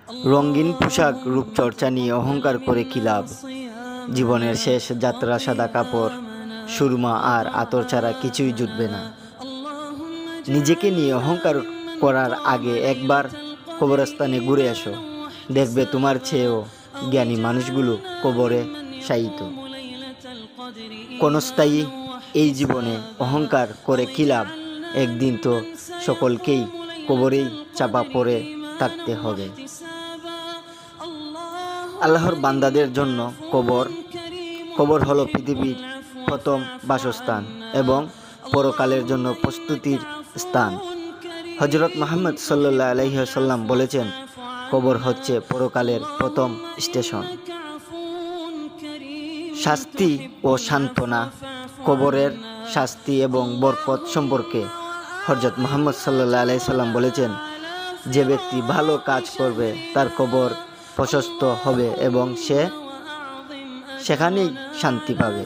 রঙিন পোশাক রূপচর্চা নিয়ে অহংকার করে কী লাভ? জীবনের শেষ যাত্রা সাদা কাপড়, সুরমা আর আতর ছাড়া কিছুই জুটবে না। নিজেকে নিয়ে অহংকার করার আগে একবার কবরস্থানে ঘুরে এসো, দেখবে তোমার চেয়েও জ্ঞানী মানুষগুলো কবরে শায়িত। ক্ষণস্থায়ী এই জীবনে অহংকার করে কী লাভ? একদিন তো সকলকেই কবরেই চাপা পড়ে থাকতে হবে। আল্লাহর বান্দাদের জন্য কবর হলো পৃথিবীর প্রথম বাসস্থান এবং পরকালের জন্য প্রস্তুতির স্থান। হযরত মুহাম্মদ সাল্লাল্লাহু আলাইহি ওয়াসাল্লাম বলেছেন, কবর হচ্ছে পরকালের প্রথম স্টেশন। শাস্তি ও সান্ত্বনা। কবরের শাস্তি এবং বরকত সম্পর্কে হযরত মুহাম্মদ সাল্লাল্লাহু আলাইহি ওয়াসাল্লাম বলেছেন, যে ব্যক্তি ভালো কাজ করবে তার কবর প্রশস্ত হবে এবং সে সেখানেই শান্তি পাবে।